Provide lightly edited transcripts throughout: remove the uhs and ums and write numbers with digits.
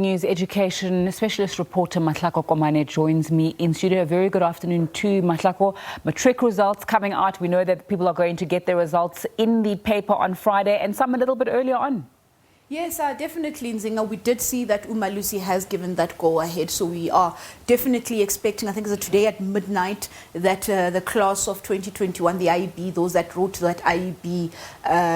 News education specialist reporter Mahlako Komane joins me in studio. A very good afternoon to Mahlako. Matric results coming out. We know that people are going to get their results in the paper on Friday and some a little bit earlier on. Yes, definitely, Nzinga. We did see that Umalusi has given that go ahead, so we are definitely expecting, I think it's today at midnight, that the class of 2021, the IEB, those that wrote that IEB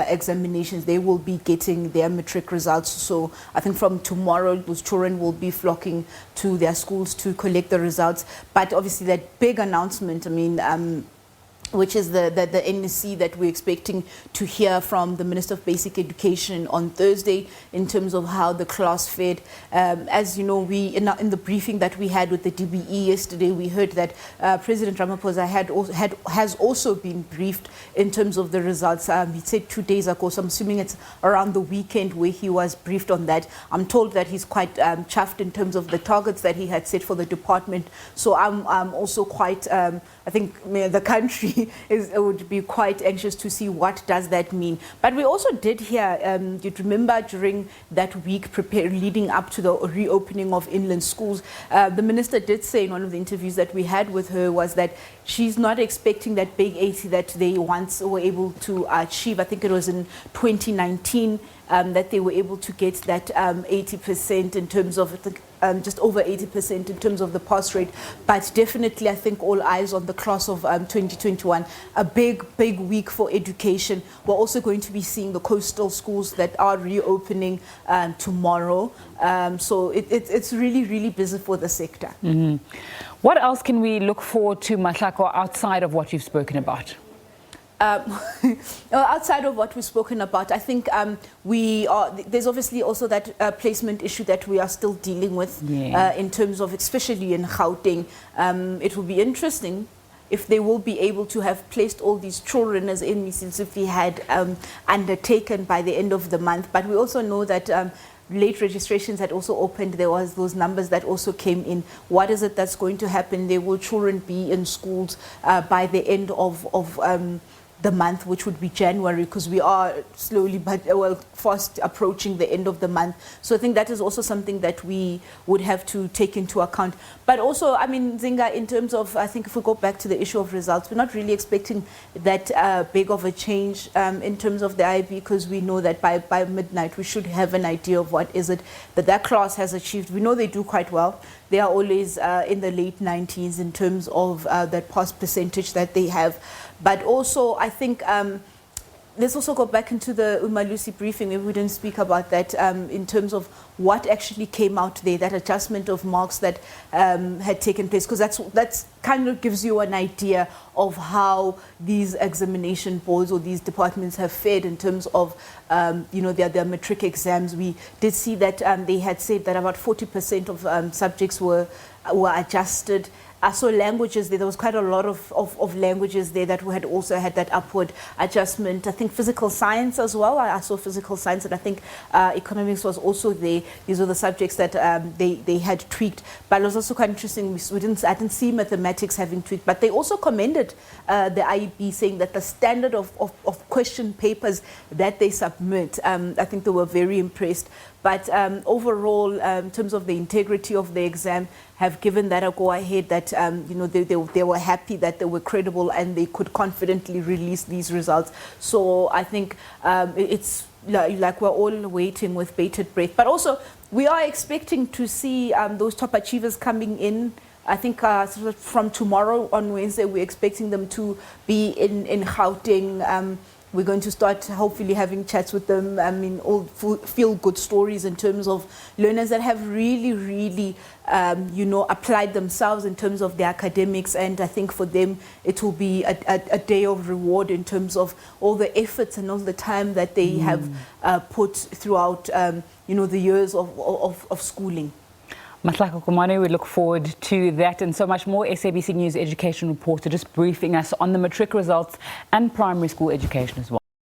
examinations, they will be getting their matric results. So I think from tomorrow, those children will be flocking to their schools to collect the results. But obviously that big announcement, I mean, which is the NSC that we're expecting to hear from the Minister of Basic Education on Thursday in terms of how the class fared. As you know, we in the briefing that we had with the DBE yesterday, we heard that President Ramaphosa has also been briefed in terms of the results. He said 2 days ago, so I'm assuming it's around the weekend where he was briefed on that. I'm told that he's quite chuffed in terms of the targets that he had set for the department. So I'm also quite, I think the country would be quite anxious to see what does that mean. But we also did hear, you'd remember during that week leading up to the reopening of inland schools, the minister did say in one of the interviews that we had with her was that she's not expecting that big 80 that they once were able to achieve. I think it was in 2019 that they were able to get that 80% in terms of, I think, just over 80% in terms of the pass rate. But definitely, I think all eyes on the class of 2021. A big week for education. We're also going to be seeing the coastal schools that are reopening tomorrow. So it's really busy for the sector. Mm-hmm. What else can we look forward to, Mahlako, outside of what you've spoken about? Outside of what we've spoken about, I think there's obviously also that placement issue that we are still dealing with, in terms of, especially in Gauteng. It will be interesting if they will be able to have placed all these children as NMIS if we had undertaken by the end of the month. But we also know that late registrations had also opened. There was those numbers that also came in. What is it that's going to happen? There will children be in schools by the end of the month, which would be January, because we are slowly but fast approaching the end of the month. So I think that is also something that we would have to take into account. But also, I mean, Zinga, in terms of, I think if we go back to the issue of results, we're not really expecting that big of a change in terms of the IB, because we know that by midnight we should have an idea of what is it that class has achieved. We know they do quite well. They are always in the late 90s in terms of that pass percentage that they have. But also, I think, let's also go back into the Umalusi briefing. Maybe we didn't speak about that in terms of what actually came out there, that adjustment of marks that had taken place, because that's kind of gives you an idea of how these examination boards or these departments have fared in terms of you know, their matric exams. We did see that they had said that about 40% of subjects were adjusted. So languages, there was quite a lot of languages there that we had also had that upward adjustment. I think physical science as well. I saw physical science, and I think economics was also there. These were the subjects that they had tweaked. But it was also quite interesting. I didn't see mathematics having tweaked, but they also commended the IEB, saying that the standard of question papers that they submit, I think they were very impressed. But overall, in terms of the integrity of the exam, have given that a go-ahead, that you know, they were happy that they were credible and they could confidently release these results. So I think it's like we're all waiting with bated breath. But also, we are expecting to see those top achievers coming in. I think from tomorrow on Wednesday, we're expecting them to be in Gauteng. We're going to start hopefully having chats with them. I mean, all feel-good stories in terms of learners that have really, you know, applied themselves in terms of their academics. And I think for them, it will be a day of reward in terms of all the efforts and all the time that they have put throughout, you know, the years of schooling. Mahlako Komane, we look forward to that and so much more. SABC News education reporter just briefing us on the matric results and primary school education as well.